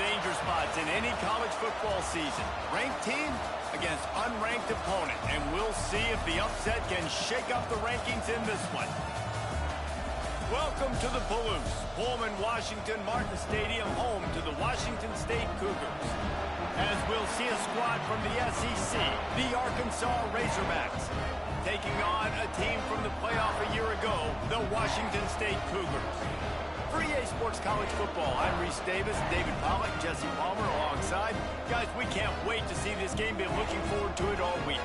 danger spots in any college football season. Ranked team against unranked opponent, and we'll see if the upset can shake up the rankings in this one. Welcome to the Palouse, Pullman, Washington, Martin Stadium, home to the Washington State Cougars. As we'll see a squad from the SEC, the Arkansas Razorbacks, taking on a team from the playoff a year ago, the Washington State Cougars. For EA Sports College Football, I'm Reese Davis, David Pollack, Jesse Palmer alongside. Guys, we can't wait to see this game. Been looking forward to it all week.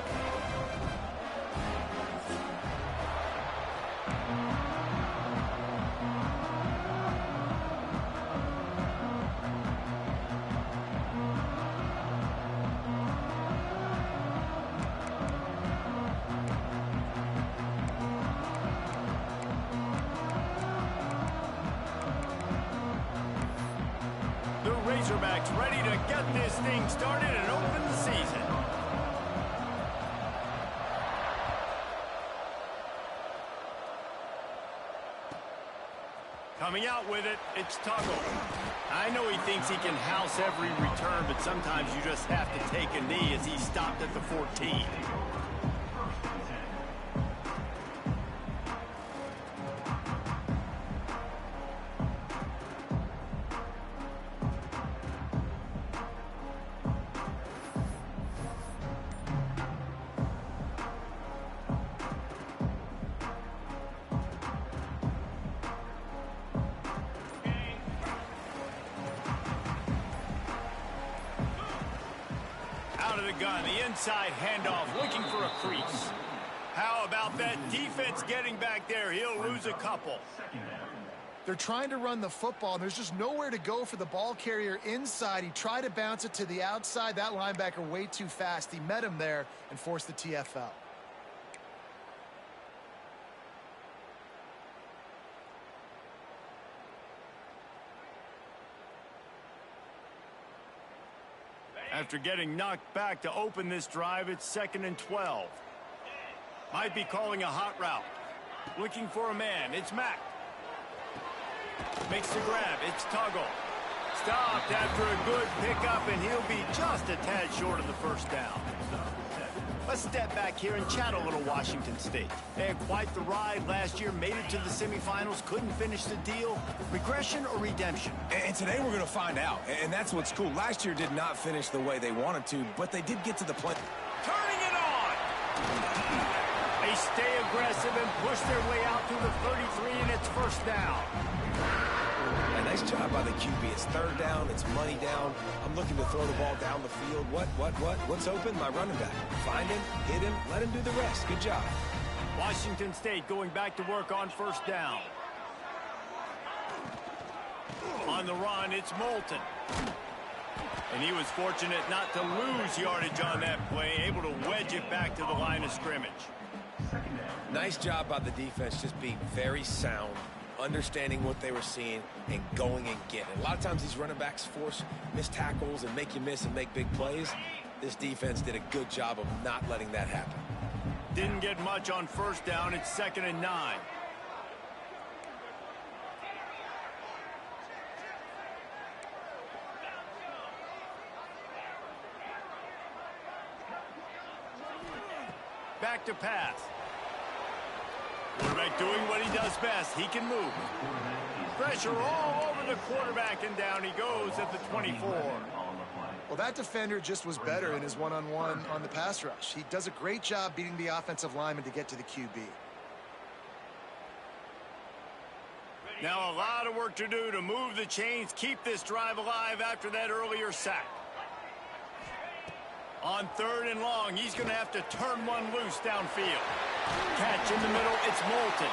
Razorbacks ready to get this thing started and open the season. Coming out with it, it's Tuggle. I know he thinks he can house every return, but sometimes you just have to take a knee as he stopped at the 14. Out of the gun, the inside handoff, looking for a crease. How about that defense getting back there? He'll lose a couple. They're trying to run the football, and there's just nowhere to go for the ball carrier inside. He tried to bounce it to the outside. That linebacker way too fast. He met him there and forced the TFL. After getting knocked back to open this drive, it's 2nd and 12. Might be calling a hot route. Looking for a man. It's Mack. Makes the grab. It's Tuggle. Stopped after a good pickup, and he'll be just a tad short of the first down. Let's step back here and chat a little Washington State. They had quite the ride last year, made it to the semifinals, couldn't finish the deal. Regression or redemption? And today we're going to find out, and that's what's cool. Last year did not finish the way they wanted to, but they did get to the play. Turning it on! They stay aggressive and push their way out to the 33, and it's first down. A nice job by the QB. It's 3rd down. It's money down. I'm looking to throw the ball down the field. What's open? My running back. Find him, hit him, let him do the rest. Good job. Washington State going back to work on first down. On the run, it's Moulton. And he was fortunate not to lose yardage on that play, able to wedge it back to the line of scrimmage. Nice job by the defense, just being very sound, understanding what they were seeing, and going and getting it. A lot of times these running backs force missed tackles and make you miss and make big plays. This defense did a good job of not letting that happen. Didn't get much on first down. It's 2nd and 9. Back to pass. Quarterback doing what he does best. He can move. Pressure all over the quarterback, and down he goes at the 24. Well, that defender just was better in his one-on-one on the pass rush. He does a great job beating the offensive lineman to get to the QB. Now a lot of work to do to move the chains, keep this drive alive after that earlier sack. On 3rd and long, he's going to have to turn one loose downfield. Catch in the middle, it's Moulton.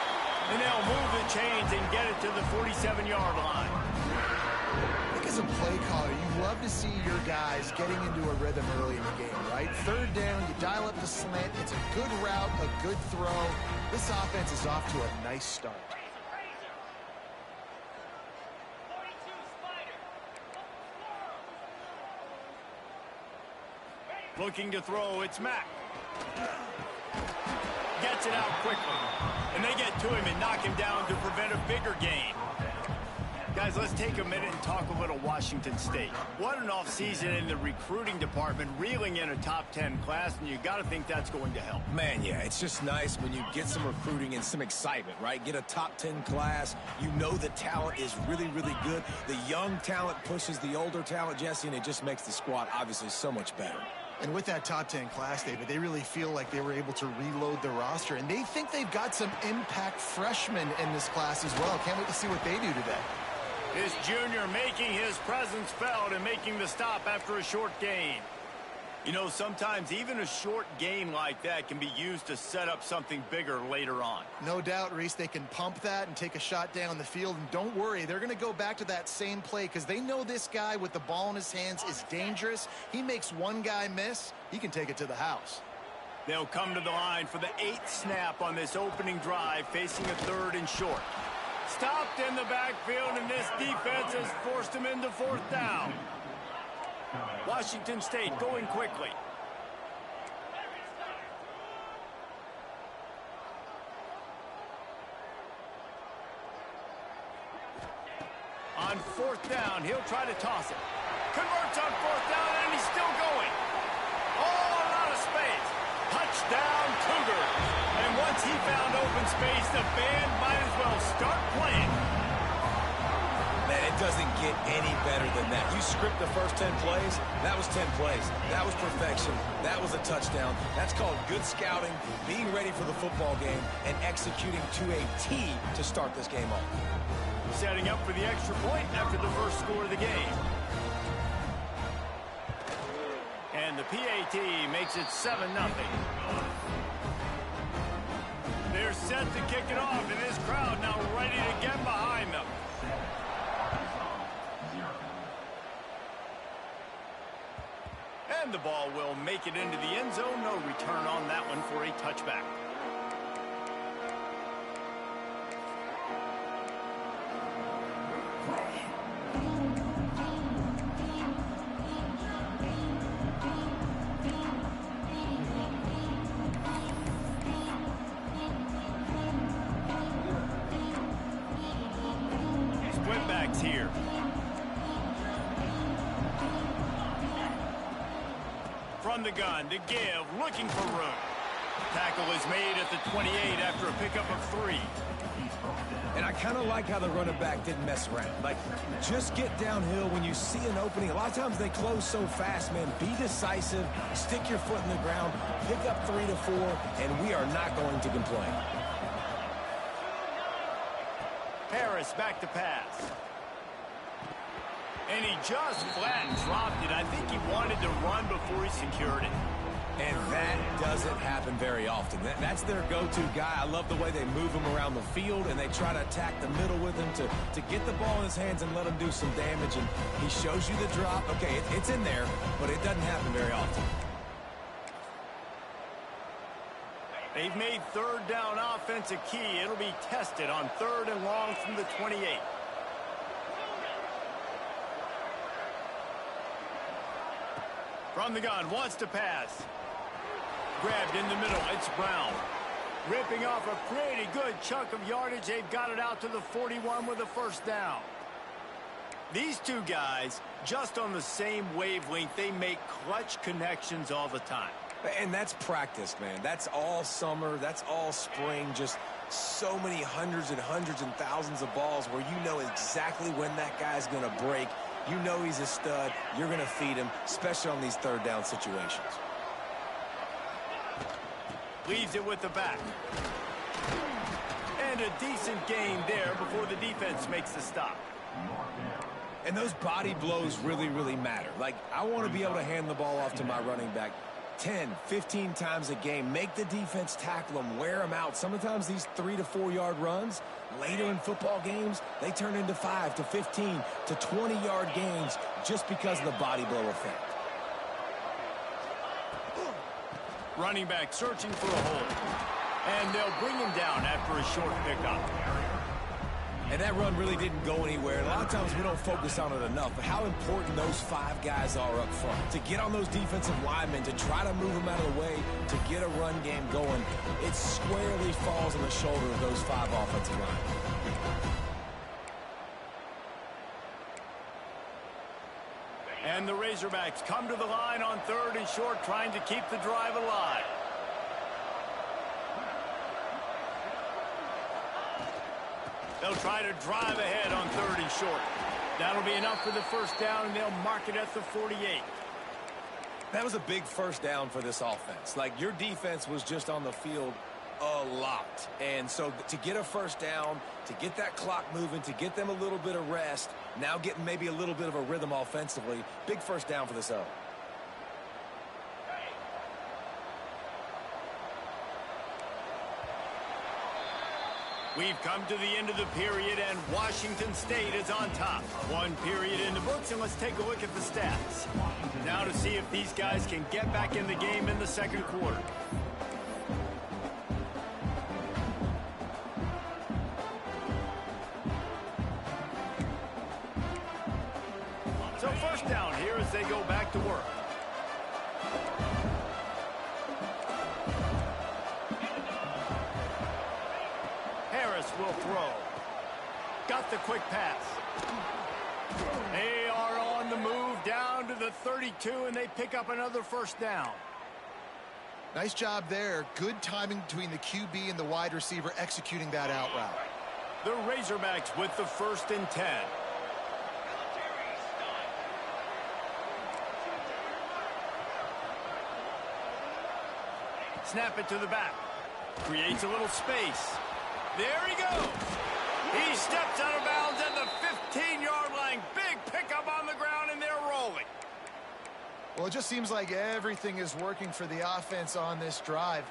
And they'll move the chains and get it to the 47-yard line. I think as a play caller, you love to see your guys getting into a rhythm early in the game, right? 3rd down, you dial up the slant. It's a good route, a good throw. This offense is off to a nice start. Looking to throw, it's Mack. Gets it out quickly. And they get to him and knock him down to prevent a bigger gain. Guys, let's take a minute and talk a little Washington State. What an offseason in the recruiting department, reeling in a top 10 class, and you got to think that's going to help. Man, yeah, it's just nice when you get some recruiting and some excitement, right? Get a top 10 class. You know the talent is really, really good. The young talent pushes the older talent, Jesse, and it just makes the squad obviously so much better. And with that top 10 class, David, they really feel like they were able to reload the roster, and they think they've got some impact freshmen in this class as well. Can't wait to see what they do today. This junior making his presence felt and making the stop after a short gain. You know, sometimes even a short gain like that can be used to set up something bigger later on. No doubt, Reese, they can pump that and take a shot down the field. And don't worry, they're going to go back to that same play because they know this guy with the ball in his hands is dangerous. He makes one guy miss, he can take it to the house. They'll come to the line for the 8th snap on this opening drive, facing a 3rd and short. Stopped in the backfield, and this defense has forced him into 4th down. Washington State going quickly. On 4th down, he'll try to toss it. Converts on 4th down, and he's still going. Oh, a lot of space. Touchdown, Cougars. And once he found open space, the band might as well start playing. Man, it doesn't get any better than that. You script the first 10 plays, that was 10 plays. That was perfection. That was a touchdown. That's called good scouting, being ready for the football game, and executing to a T to start this game off. Setting up for the extra point after the first score of the game. And the PAT makes it 7-0. They're set to kick it off, and this crowd now ready to get behind them. And the ball will make it into the end zone. No return on that one for a touchback. Splitbacks here. From the gun to give, looking for room. Tackle is made at the 28 after a pickup of 3. And I kind of like how the running back didn't mess around. Like, just get downhill when you see an opening. A lot of times they close so fast, man. Be decisive, stick your foot in the ground, pick up 3 to 4, and we are not going to complain. Harris back to pass. And he just flat dropped it. I think he wanted to run before he secured it. And that doesn't happen very often. That's their go-to guy. I love the way they move him around the field, and they try to attack the middle with him to get the ball in his hands and let him do some damage. And he shows you the drop. Okay, it's in there, but it doesn't happen very often. They've made 3rd down offense a key. It'll be tested on 3rd and long from the 28. From the gun, wants to pass. Grabbed in the middle, it's Brown. Ripping off a pretty good chunk of yardage. They've got it out to the 41 with a 1st down. These two guys, just on the same wavelength, they make clutch connections all the time. And that's practice, man. That's all summer. That's all spring. Just so many hundreds and thousands of balls where you know exactly when that guy's going to break. You know he's a stud. You're going to feed him, especially on these 3rd down situations. Leaves it with the back. And a decent gain there before the defense makes the stop. And those body blows really, really matter. Like, I want to be able to hand the ball off to my running back 10, 15 times a game. Make the defense tackle them, wear them out. Sometimes these 3 to 4 yard runs, later in football games, they turn into 5 to 15 to 20 yard gains just because of the body blow effect. Running back searching for a hole. And they'll bring him down after a short pickup. And that run really didn't go anywhere. A lot of times we don't focus on it enough, but how important those 5 guys are up front. To get on those defensive linemen, to try to move them out of the way, to get a run game going, it squarely falls on the shoulder of those 5 offensive linemen. And the Razorbacks come to the line on 3rd and short, trying to keep the drive alive. They'll try to drive ahead on 3rd and short. That'll be enough for the first down, and they'll mark it at the 48. That was a big first down for this offense. Like, your defense was just on the field a lot. And so to get a first down, to get that clock moving, to get them a little bit of rest, now getting maybe a little bit of a rhythm offensively, big first down for this O. We've come to the end of the period, and Washington State is on top. 1 period in the books, and let's take a look at the stats. Now to see if these guys can get back in the game in the second quarter. So first down here as they go back to work. Will throw. Got the quick pass. They are on the move down to the 32, and they pick up another first down. Nice job there. Good timing between the QB and the wide receiver executing that out route. The Razorbacks with the 1st and 10. Snap it to the back. Creates a little space. There he goes. He steps out of bounds at the 15-yard line. Big pickup on the ground, and they're rolling. Well, it just seems like everything is working for the offense on this drive.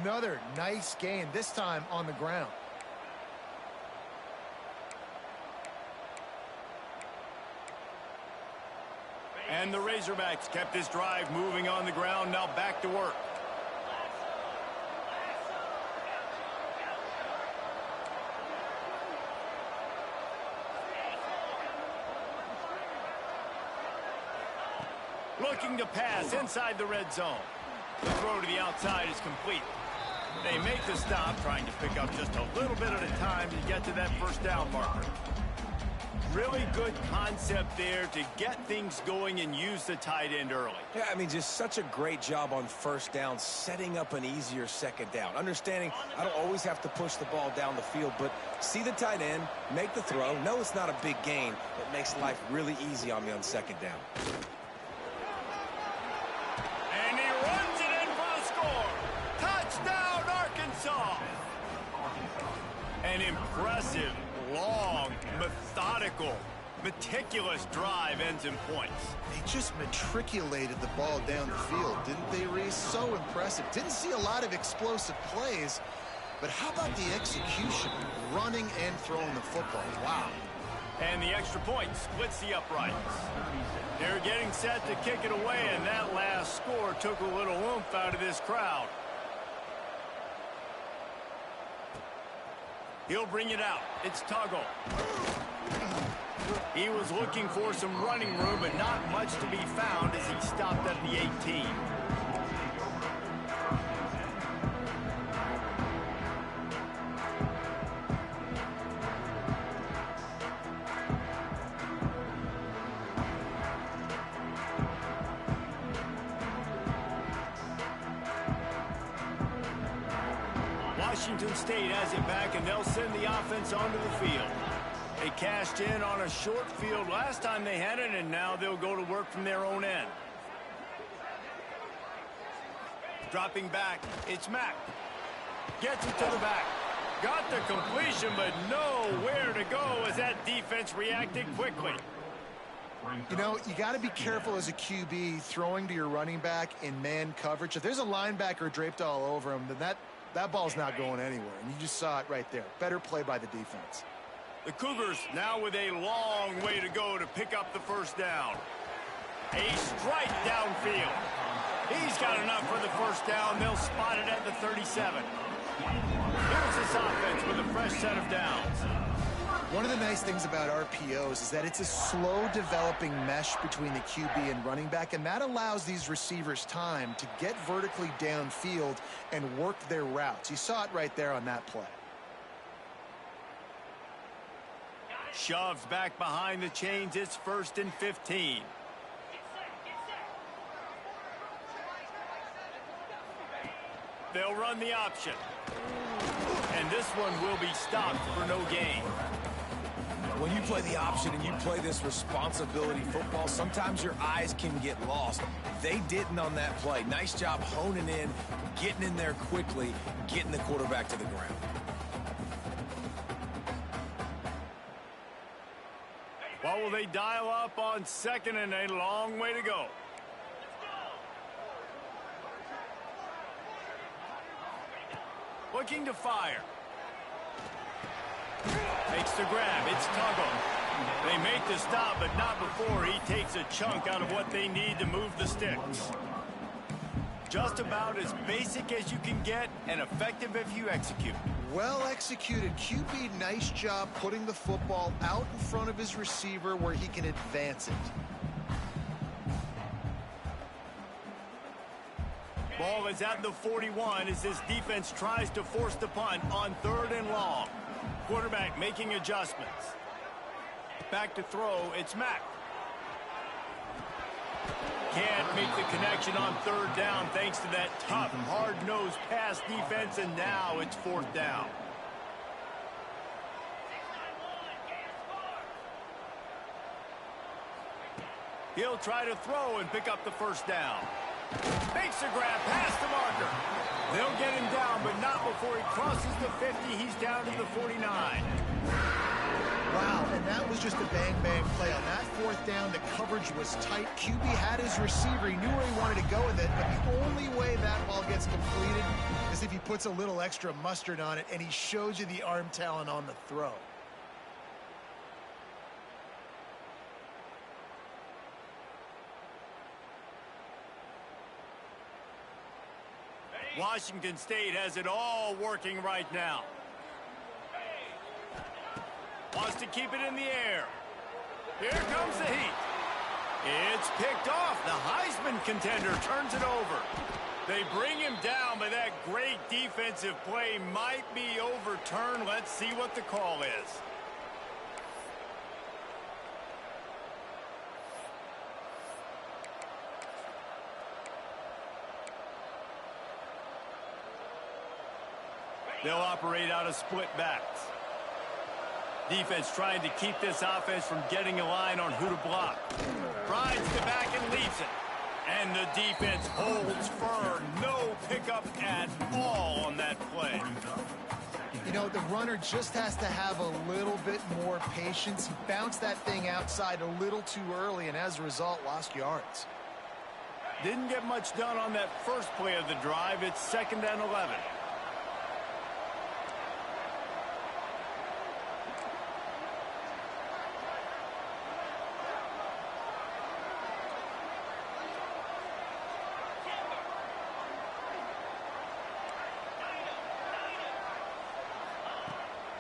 Another nice gain, this time on the ground. And the Razorbacks kept this drive moving on the ground. Now back to work. Looking to pass inside the red zone. The throw to the outside is complete. They make the stop, trying to pick up just a little bit at a time to get to that first down marker. Really good concept there to get things going and use the tight end early. Yeah, I mean, just such a great job on first down, setting up an easier second down. Understanding I don't always have to push the ball down the field, but see the tight end, make the throw. No, it's not a big gain. It makes life really easy on me on second down. And he runs it in for the score. Touchdown, Arkansas. An impressive, long, methodical, meticulous drive ends in points. They just matriculated the ball down the field, didn't they, Reese? So impressive. Didn't see a lot of explosive plays, but how about the execution, running and throwing the football? Wow. And the extra point splits the uprights. They're getting set to kick it away, and that last score took a little oomph out of this crowd. He'll bring it out. It's Tuggle. He was looking for some running room, but not much to be found as he stopped at the 18. Washington State has it back, and they'll send the offense onto the field. They cashed in on a short field last time they had it, and now they'll go to work from their own end. Dropping back, it's Mack. Gets it to the back. Got the completion, but nowhere to go as that defense reacted quickly. You know, you got to be careful as a QB throwing to your running back in man coverage. If there's a linebacker draped all over him, then that ball's not going anywhere, and you just saw it right there. Better play by the defense. The Cougars now with a long way to go to pick up the first down. A strike downfield. He's got enough for the first down. They'll spot it at the 37. Here's this offense with a fresh set of downs. One of the nice things about RPOs is that it's a slow developing mesh between the QB and running back, and that allows these receivers time to get vertically downfield and work their routes. You saw it right there on that play. Shoves back behind the chains. It's 1st and 15. They'll run the option. And this one will be stopped for no gain. When you play the option and you play this responsibility football, sometimes your eyes can get lost. They didn't on that play. Nice job honing in, getting in there quickly, getting the quarterback to the ground. What will they dial up on second and a long way to go? Looking to fire. Makes the grab. It's Tuggle. They make the stop, but not before he takes a chunk out of what they need to move the sticks. Just about as basic as you can get and effective if you execute. Well executed. QB, nice job putting the football out in front of his receiver where he can advance it. Ball is at the 41 as this defense tries to force the punt on 3rd and long. Quarterback making adjustments. Back to throw, it's Mack. Can't make the connection on 3rd down thanks to that tough, hard-nosed pass defense, and now it's 4th down. He'll try to throw and pick up the 1st down. Makes a grab past the marker. They'll get him down, but not before he crosses the 50. He's down to the 49. Wow, and that was just a bang-bang play. On that 4th down, the coverage was tight. QB had his receiver. He knew where he wanted to go with it, but the only way that ball gets completed is if he puts a little extra mustard on it, and he shows you the arm talent on the throw. Washington State has it all working right now. Wants to keep it in the air. Here comes the heat. It's picked off. The Heisman contender turns it over. They bring him down, but that great defensive play might be overturned. Let's see what the call is. They'll operate out of split backs. Defense trying to keep this offense from getting a line on who to block. Rides the back and leaves it. And the defense holds firm. No pickup at all on that play. You know, the runner just has to have a little bit more patience. He bounced that thing outside a little too early, and as a result, lost yards. Didn't get much done on that first play of the drive. It's 2nd and 11.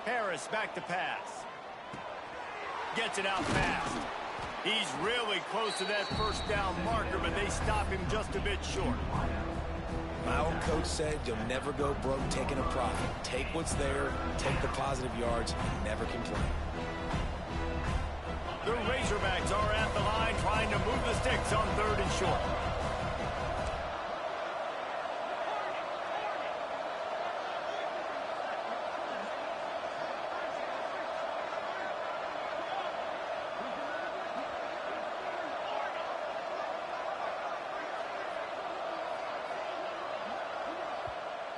Harris back to pass. Gets it out fast. He's really close to that 1st down marker, but they stop him just a bit short. My old coach said you'll never go broke taking a profit. Take what's there, take the positive yards, and never complain. The Razorbacks are at the line trying to move the sticks on 3rd and short.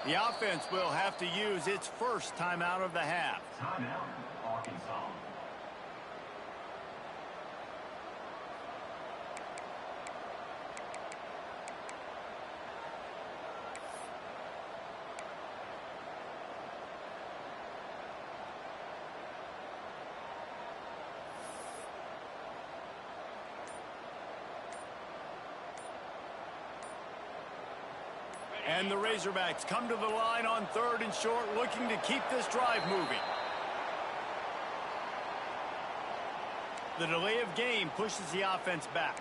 The offense will have to use its first timeout of the half. Timeout, Arkansas. And the Razorbacks come to the line on 3rd and short, looking to keep this drive moving. The delay of game pushes the offense back.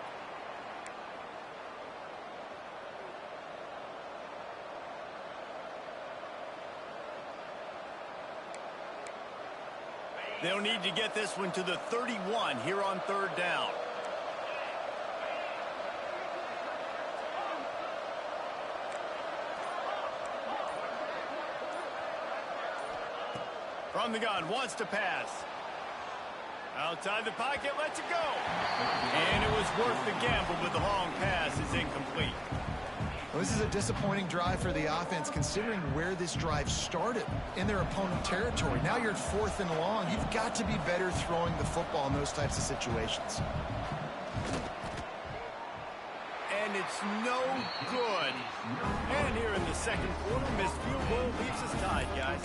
They'll need to get this one to the 31 here on 3rd down. From the gun, wants to pass. Outside the pocket, lets it go. And it was worth the gamble, but the long pass is incomplete. Well, this is a disappointing drive for the offense, considering where this drive started in their opponent territory. Now you're at 4th and long. You've got to be better throwing the football in those types of situations. And it's no good. And here in the second quarter, missed field goal leaves us tied, guys.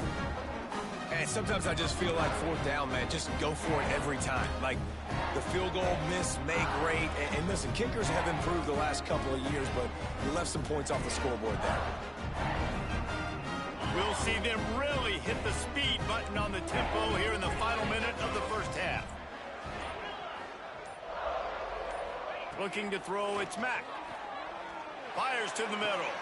And sometimes I just feel like 4th down, man, just go for it every time. Like the field goal miss, make rate. And listen, kickers have improved the last couple of years, but you left some points off the scoreboard there. We'll see them really hit the speed button on the tempo here in the final minute of the first half. Looking to throw, it's Mack. Fires to the middle.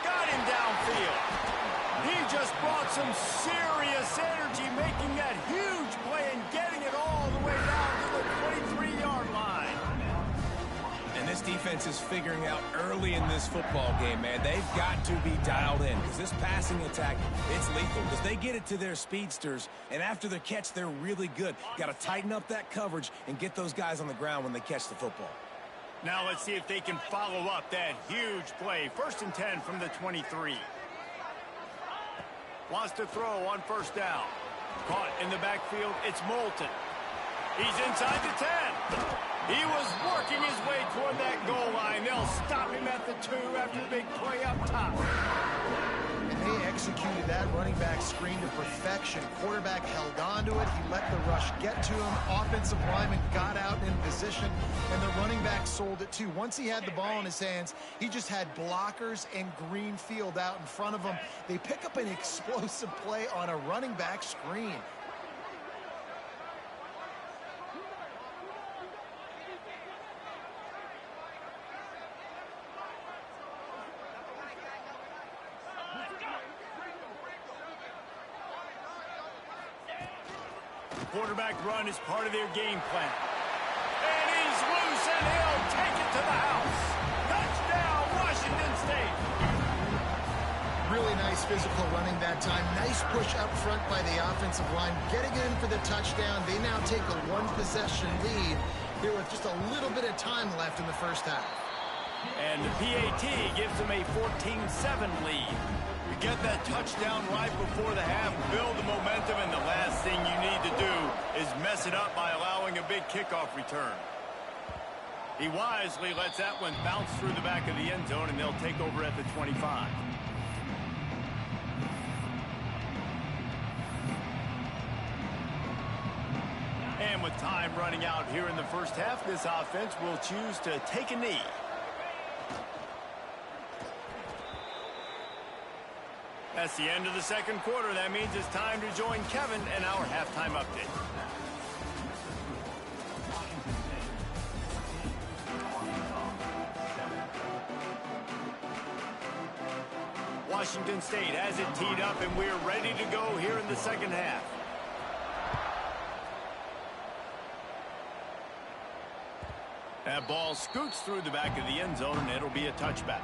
Got him downfield. He just brought some serious energy, making that huge play and getting it all the way down to the 23-yard line. And this defense is figuring out early in this football game, man. They've got to be dialed in because this passing attack, it's lethal because they get it to their speedsters, and after the catch, they're really good. Got to tighten up that coverage and get those guys on the ground when they catch the football. Now let's see if they can follow up that huge play. 1st and 10 from the 23. Wants to throw on 1st down. Caught in the backfield, it's Moulton. He's inside the 10. He was working his way toward that goal line. They'll stop him at the 2 after the big play up top. And they executed that running back screen to perfection. Quarterback held on to it. He let the rush get to him. Offensive lineman got out in position, and the running back sold it too. Once he had the ball in his hands, he just had blockers and green field out in front of him. They pick up an explosive play on a running back screen. Quarterback run is part of their game plan. And he's loose, and he'll take it to the house. Touchdown, Washington State. Really nice physical running that time. Nice push up front by the offensive line. Getting it in for the touchdown. They now take a 1-possession lead here with just a little bit of time left in the first half. And the PAT gives them a 14-7 lead. You get that touchdown right before the half, build the momentum, and the last thing you need to do is mess it up by allowing a big kickoff return. He wisely lets that one bounce through the back of the end zone, and they'll take over at the 25. And with time running out here in the first half, this offense will choose to take a knee. That's the end of the second quarter. That means it's time to join Kevin in our halftime update. Washington State has it teed up, and we're ready to go here in the second half. That ball scoots through the back of the end zone, and it'll be a touchback.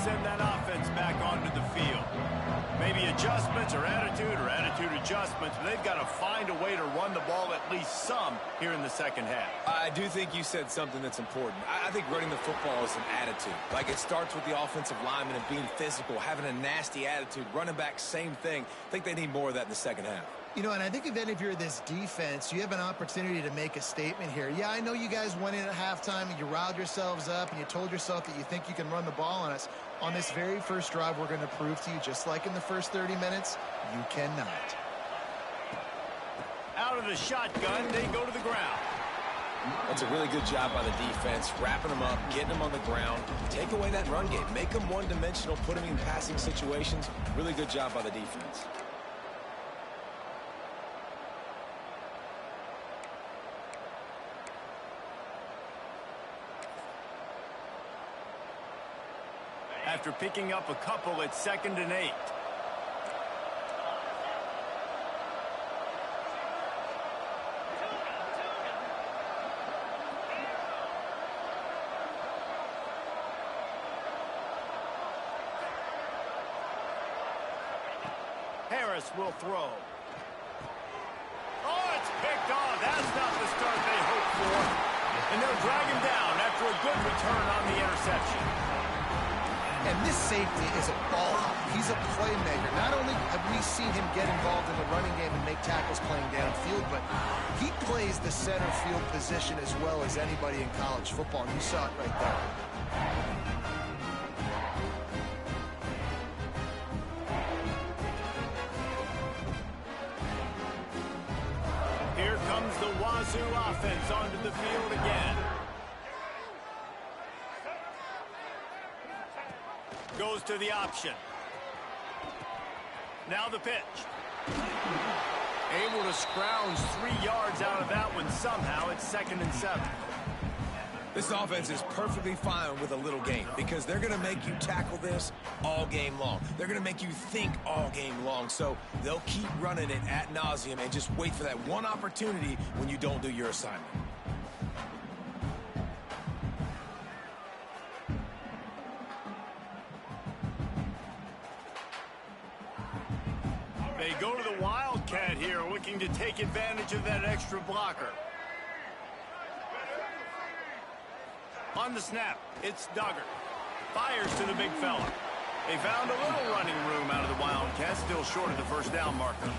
Send that offense back onto the field. Maybe adjustments or attitude adjustments, but they've got to find a way to run the ball at least some here in the second half. I do think you said something that's important. I think running the football is an attitude. Like, it starts with the offensive lineman and being physical, having a nasty attitude. Running back, same thing. I think they need more of that in the second half. You know, and I think if you're this defense, you have an opportunity to make a statement here. Yeah, I know you guys went in at halftime and you riled yourselves up and you told yourself that you think you can run the ball on us. On this very first drive, we're going to prove to you, just like in the first 30 minutes, you cannot. Out of the shotgun, they go to the ground. That's a really good job by the defense, wrapping them up, getting them on the ground. Take away that run game. Make them one-dimensional, put them in passing situations. Really good job by the defense. After picking up a couple, it's 2nd and 8. Harris will throw. Oh, it's picked off. That's not the start they hoped for. And they'll drag him down after a good return on the interception. And this safety is a ball hawk. He's a playmaker. Not only have we seen him get involved in the running game and make tackles playing downfield, but he plays the center field position as well as anybody in college football, and you saw it right there. Here comes the Wazzu offense onto the field again. Goes to the option. Now the pitch. Able to scrounge 3 yards out of that one somehow. It's 2nd and 7. This offense is perfectly fine with a little game because they're going to make you tackle this all game long. They're going to make you think all game long. So they'll keep running it ad nauseum and just wait for that one opportunity when you don't do your assignment. They go to the Wildcat here, looking to take advantage of that extra blocker. On the snap, it's Duggar. Fires to the big fella. They found a little running room out of the Wildcat, still short of the first down marker.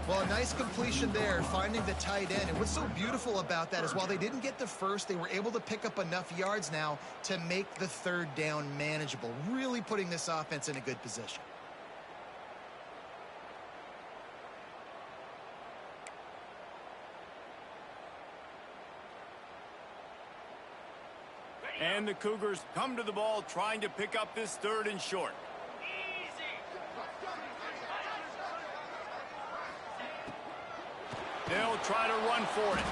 Well, a nice completion there, finding the tight end. And what's so beautiful about that is while they didn't get the first, they were able to pick up enough yards now to make the 3rd down manageable, really putting this offense in a good position. And the Cougars come to the ball trying to pick up this 3rd and short. They'll try to run for it.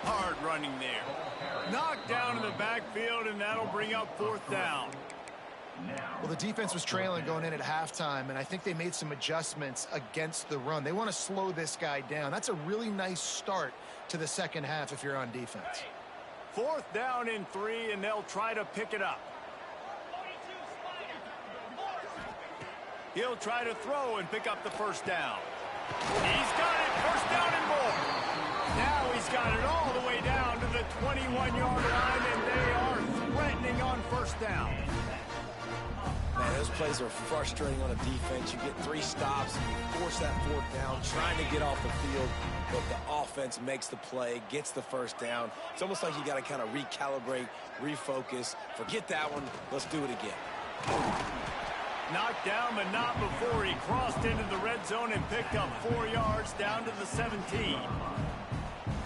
Hard running there. Knocked down in the backfield, and that'll bring up 4th down. Well, the defense was trailing going in at halftime, and I think they made some adjustments against the run. They want to slow this guy down. That's a really nice start to the second half if you're on defense. 4th down and 3, and they'll try to pick it up. He'll try to throw and pick up the 1st down. He's got it, 1st down and more. Now he's got it all the way down to the 21-yard line, and they are threatening on 1st down. Man, those plays are frustrating on a defense. You get 3 stops, and you force that 4th down, trying to get off the field, but the offense makes the play, gets the 1st down. It's almost like you got to kind of recalibrate, refocus. Forget that one. Let's do it again. Knocked down, but not before he crossed into the red zone and picked up 4 yards down to the 17.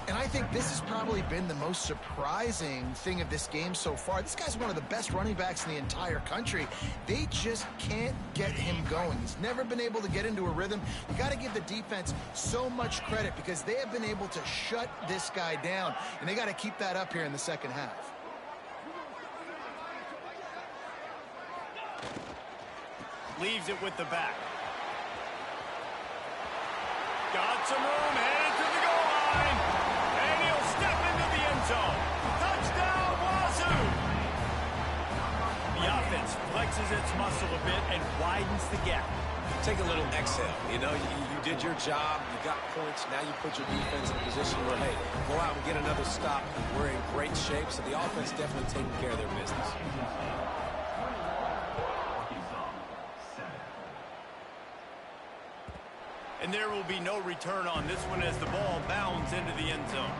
And I think this has probably been the most surprising thing of this game so far. This guy's one of the best running backs in the entire country. They just can't get him going. He's never been able to get into a rhythm. You got to give the defense so much credit because they have been able to shut this guy down, and they got to keep that up here in the second half. Leaves it with the back. Got some room, headed to the goal line. And he'll step into the end zone. Touchdown, Wazzu! The offense flexes its muscle a bit and widens the gap. Take a little exhale. You know, you did your job. You got points. Now you put your defense in a position where, hey, go out and get another stop. We're in great shape, so the offense definitely taking care of their business. And there will be no return on this one as the ball bounds into the end zone.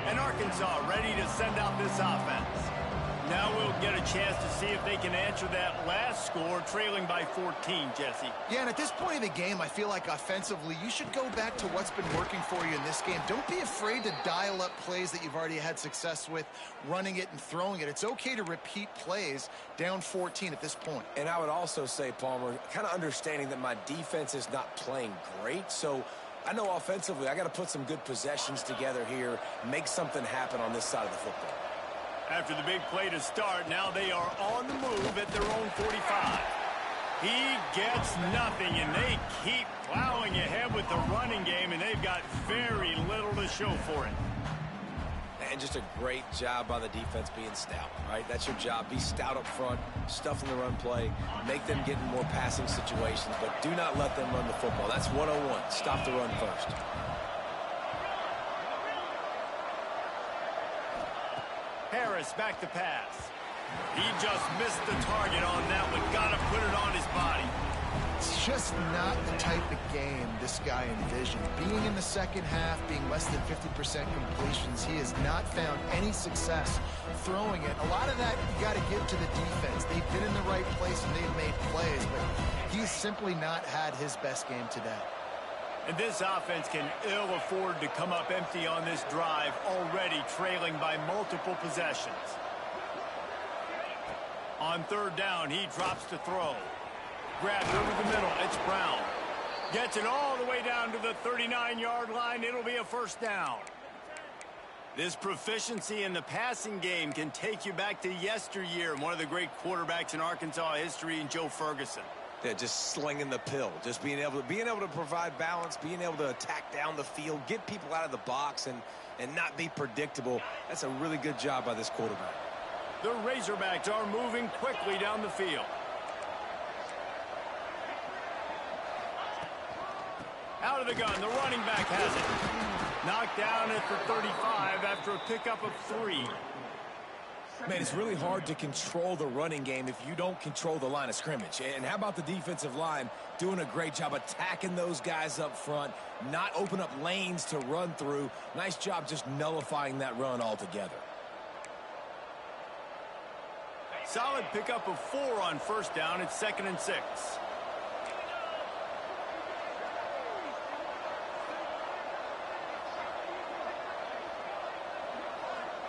And Arkansas ready to send out this offense. Now we'll get a chance to see if they can answer that last score, trailing by 14, Jesse. Yeah, and at this point of the game, I feel like offensively, you should go back to what's been working for you in this game. Don't be afraid to dial up plays that you've already had success with, running it and throwing it. It's okay to repeat plays down 14 at this point. And I would also say, Palmer, kind of understanding that my defense is not playing great, so I know offensively I got to put some good possessions together here, make something happen on this side of the football. After the big play to start, now they are on the move at their own 45. He gets nothing, and they keep plowing ahead with the running game, and they've got very little to show for it. And just a great job by the defense being stout, right? That's your job. Be stout up front, stuff in the run play, make them get in more passing situations, but do not let them run the football. That's 101. Stop the run first. Harris back to pass. He just missed the target on that one. Got to put it on his body. It's just not the type of game this guy envisioned. Being in the second half, being less than 50% completions, he has not found any success throwing it. A lot of that you got to give to the defense. They've been in the right place and they've made plays, but he's simply not had his best game today. And this offense can ill afford to come up empty on this drive, already trailing by multiple possessions. On third down, he drops to throw. Grabbed over the middle. It's Brown. Gets it all the way down to the 39-yard line. It'll be a first down. This proficiency in the passing game can take you back to yesteryear. One of the great quarterbacks in Arkansas history, Joe Ferguson. Yeah, just slinging the pill, just being able to provide balance, being able to attack down the field, get people out of the box, and not be predictable. That's a really good job by this quarterback. The Razorbacks are moving quickly down the field. Out of the gun, the running back has it. Knocked down at the 35 after a pickup of 3. Man, it's really hard to control the running game if you don't control the line of scrimmage. And how about the defensive line doing a great job attacking those guys up front, not open up lanes to run through. Nice job just nullifying that run altogether. Solid pickup of 4 on first down. It's 2nd and 6.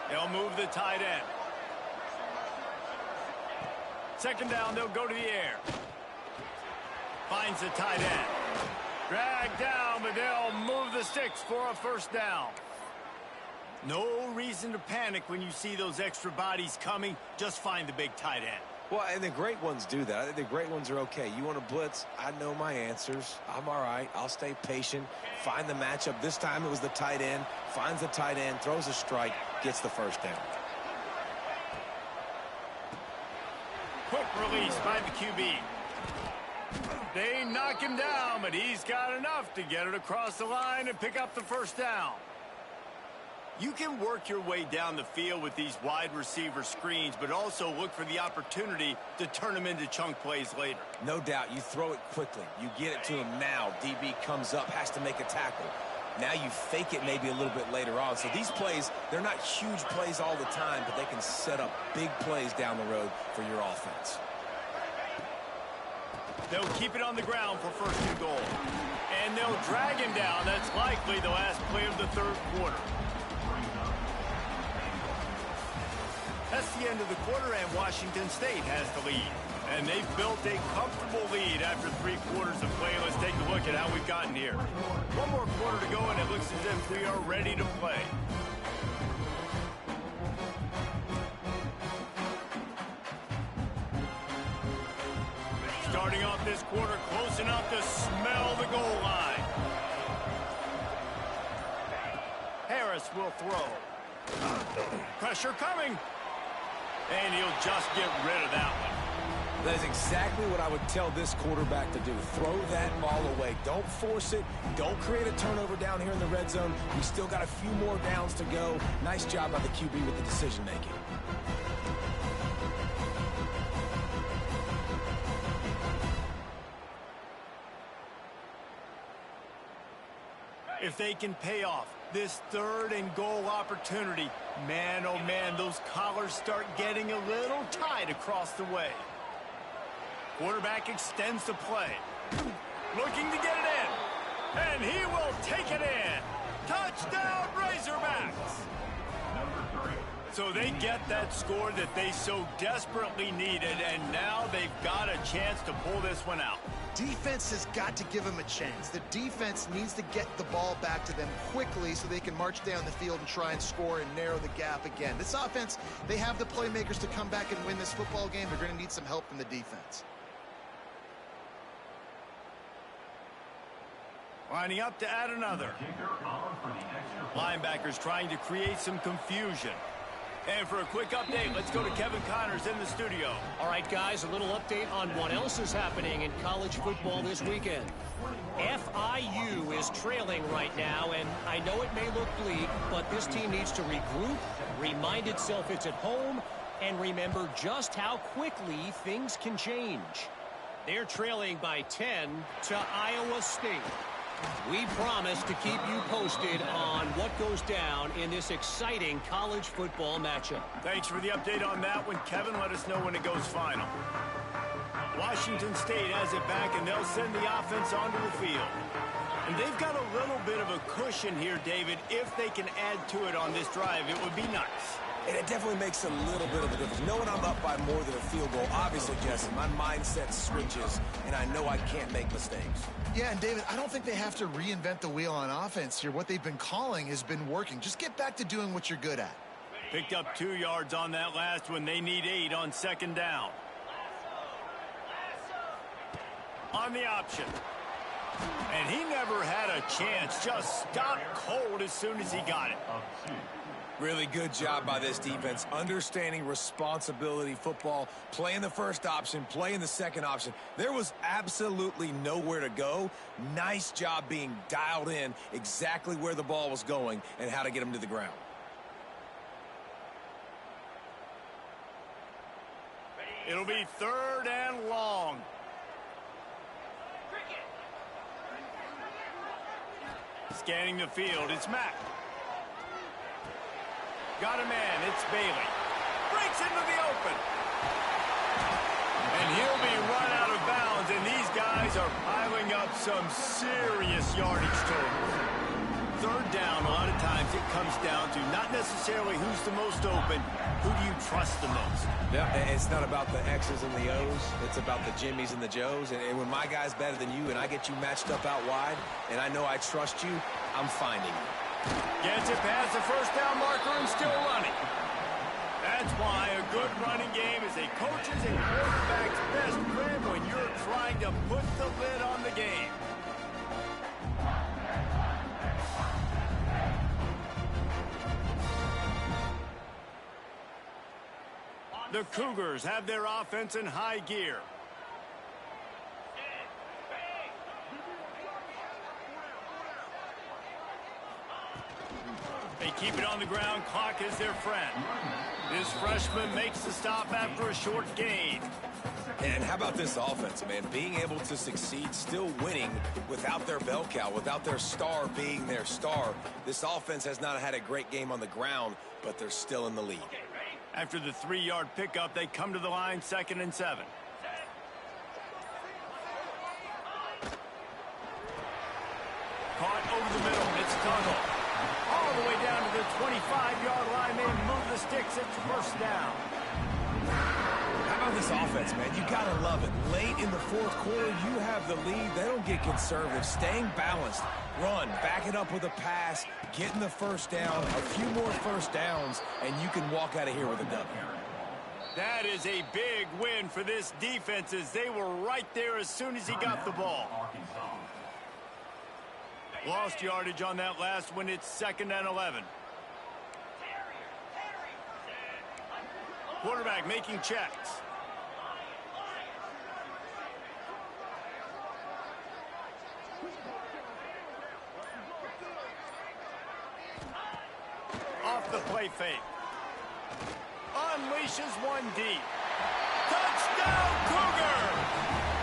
They'll move the tight end. 2nd down, they'll go to the air. Finds the tight end. Dragged down, but they'll move the sticks for a first down. No reason to panic when you see those extra bodies coming. Just find the big tight end. Well, and the great ones do that. I think the great ones are okay. You want to blitz? I know my answers. I'm all right. I'll stay patient. Find the matchup. This time it was the tight end. Finds the tight end, throws a strike, gets the first down. Quick release by the QB. They knock him down, but he's got enough to get it across the line and pick up the first down. You can work your way down the field with these wide receiver screens, but also look for the opportunity to turn them into chunk plays later. No doubt. You throw it quickly. You get it to him now. DB comes up, has to make a tackle. Now you fake it maybe a little bit later on. So these plays, they're not huge plays all the time, but they can set up big plays down the road for your offense. They'll keep it on the ground for 1st and goal. And they'll drag him down. That's likely the last play of the 3rd quarter. That's the end of the quarter, and Washington State has the lead. And they've built a comfortable lead after 3 quarters of play. Let's take a look at how we've gotten here. 1 more quarter to go, and it looks as if we are ready to play. Starting off this quarter close enough to smell the goal line. Harris will throw. Pressure coming. And he'll just get rid of that one. That is exactly what I would tell this quarterback to do. Throw that ball away. Don't force it. Don't create a turnover down here in the red zone. We still got a few more downs to go. Nice job by the QB with the decision-making. If they can pay off this 3rd and goal opportunity, man, oh man, those collars start getting a little tight across the way. Quarterback extends the play. Looking to get it in. And he will take it in. Touchdown, Razorbacks! So they get that score that they so desperately needed, and now they've got a chance to pull this one out. Defense has got to give them a chance. The defense needs to get the ball back to them quickly so they can march down the field and try and score and narrow the gap again. This offense, they have the playmakers to come back and win this football game. They're going to need some help from the defense. Lining up to add another. Linebackers trying to create some confusion. And for a quick update, let's go to Kevin Connors in the studio. All right, guys, a little update on what else is happening in college football this weekend. FIU is trailing right now, and I know it may look bleak, but this team needs to regroup, remind itself it's at home, and remember just how quickly things can change. They're trailing by 10 to Iowa State. We promise to keep you posted on what goes down in this exciting college football matchup. Thanks for the update on that one, Kevin. Let us know when it goes final. Washington State has it back, and they'll send the offense onto the field. And they've got a little bit of a cushion here, David. If they can add to it on this drive, it would be nice. And it definitely makes a little bit of a difference. Knowing I'm up by more than a field goal, obviously, Jesse, my mindset switches, and I know I can't make mistakes. Yeah, and David, I don't think they have to reinvent the wheel on offense here. What they've been calling has been working. Just get back to doing what you're good at. Picked up 2 yards on that last one. They need 8 on second down. On the option. And he never had a chance. Just stopped cold as soon as he got it. Really good job by this defense, understanding responsibility football, playing the first option, playing the second option. There was absolutely nowhere to go. Nice job being dialed in exactly where the ball was going and how to get him to the ground. It'll be 3rd and long. Scanning the field, it's Mack. Got a man, it's Bailey. Breaks into the open. And he'll be run out of bounds, and these guys are piling up some serious yardage totals. 3rd down, a lot of times it comes down to not necessarily who's the most open, who do you trust the most? Yeah, it's not about the X's and the O's. It's about the Jimmys and the Joes. And when my guy's better than you and I get you matched up out wide, and I know I trust you, I'm finding you. Gets it past the first down marker and still running. That's why a good running game is a coach's and quarterback's best friend when you're trying to put the lid on the game. The Cougars have their offense in high gear. They keep it on the ground. Clock is their friend. This freshman makes the stop after a short gain. And how about this offense, man? Being able to succeed, still winning without their bell cow, without their star being their star. This offense has not had a great game on the ground, but they're still in the lead. After the 3-yard pickup, they come to the line, 2nd and 7. Caught over the middle. It's Tuttle. All the way down to the 25-yard line. They move the sticks. It's 1st down. How about this offense, man? You got to love it. Late in the 4th quarter, you have the lead. They don't get conservative. Staying balanced. Run. Back it up with a pass. Getting the 1st down. A few more 1st downs, and you can walk out of here with a W. That is a big win for this defense as they were right there as soon as he got the ball. Lost yardage on that last one. It's 2nd and 11. Quarterback making checks. Off the play fake. Unleashes one deep. Touchdown, Cougar!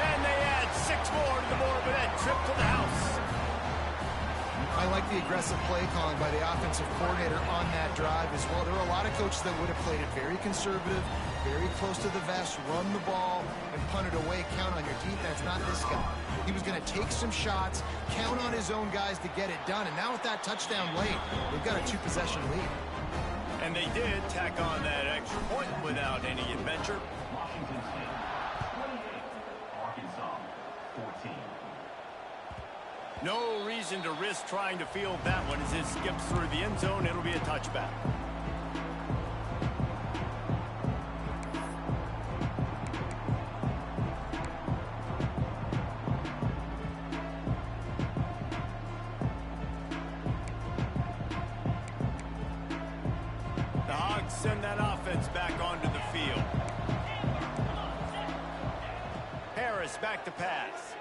And they add 6 more to the board with that trip to the house. I like the aggressive play calling by the offensive coordinator on that drive as well. There were a lot of coaches that would have played it very conservative, very close to the vest, run the ball, and punt it away. Count on your defense, not this guy. He was going to take some shots, count on his own guys to get it done. And now with that touchdown late, they've got a 2-possession lead. And they did tack on that extra point without any adventure. Washington State, 28. Arkansas, 14. No reason to risk trying to field that one as it skips through the end zone. It'll be a touchback. field. Harris back to pass.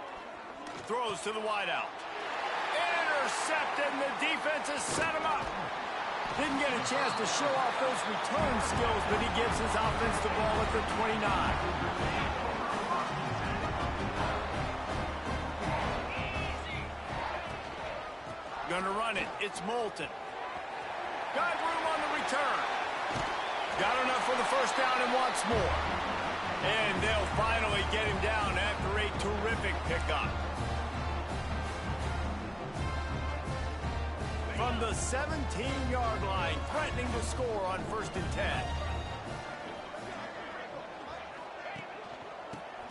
Throws to the wideout. Intercepted, and the defense has set him up. Didn't get a chance to show off those return skills, but he gives his offense the ball at the 29. Gonna run it. It's Moulton. Got room on the return. Got enough for the first down and wants more. And they'll finally get him down after a terrific pickup. From the 17-yard line, threatening to score on 1st and 10.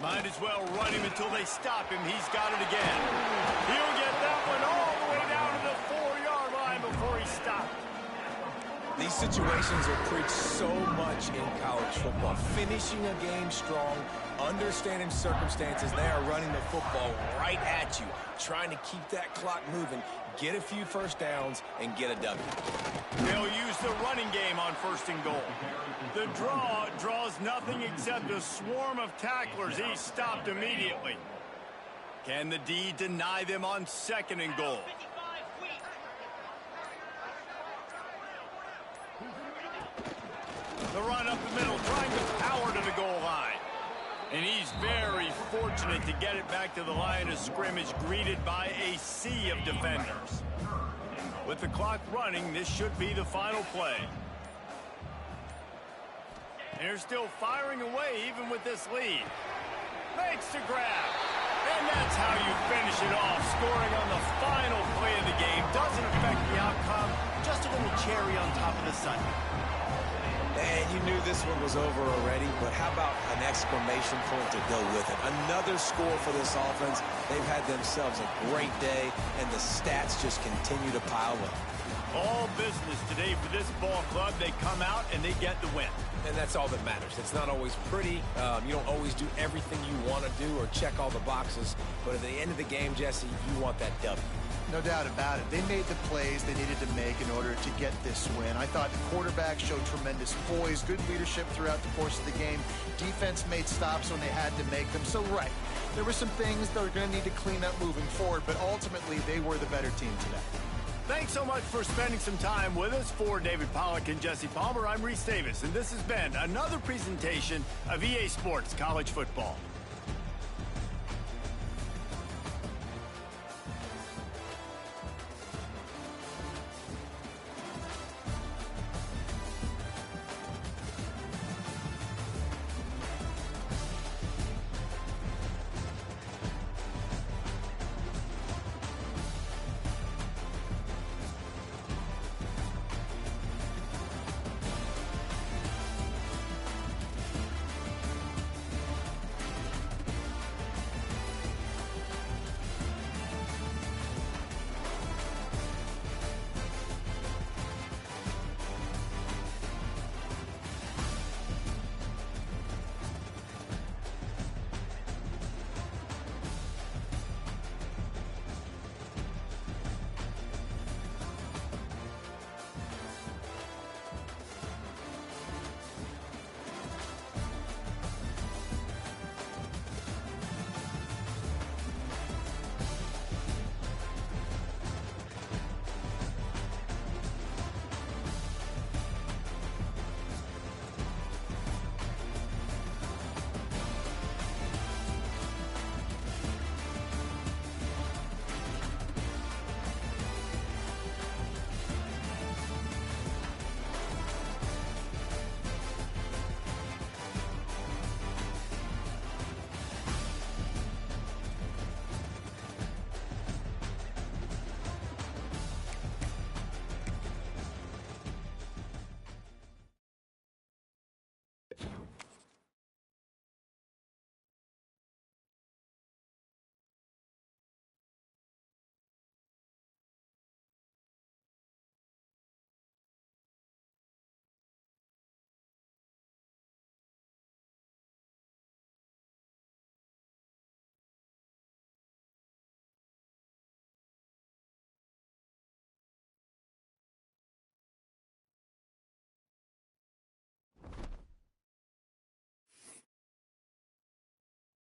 Might as well run him until they stop him. He's got it again. He'll get that one all the way down to the 4-yard line before he stopped. These situations are preached so much in college football. Finishing a game strong, understanding circumstances. They are running the football right at you, trying to keep that clock moving, get a few first downs, and get a W. They'll use the running game on 1st and goal. The draw draws nothing except a swarm of tacklers. He's stopped immediately. Can the D deny them on 2nd and goal? The run up the middle, trying to power to the goal line. And he's very fortunate to get it back to the line of scrimmage, greeted by a sea of defenders. With the clock running, this should be the final play. And they're still firing away even with this lead. Makes the grab. And that's how you finish it off, scoring on the final play of the game. Doesn't affect the outcome, just a little cherry on top of the sundae. And you knew this one was over already, but how about an exclamation point to go with it? Another score for this offense. They've had themselves a great day, and the stats just continue to pile up. All business today for this ball club. They come out and they get the win. And that's all that matters. It's not always pretty. You don't always do everything you want to do or check all the boxes. But at the end of the game, Jesse, you want that W. No doubt about it. They made the plays they needed to make in order to get this win. I thought the quarterback showed tremendous poise, good leadership throughout the course of the game. Defense made stops when they had to make them. So, right, there were some things they're going to need to clean up moving forward, but ultimately they were the better team today. Thanks so much for spending some time with us. For David Pollack and Jesse Palmer, I'm Reese Davis, and this has been another presentation of EA Sports College Football.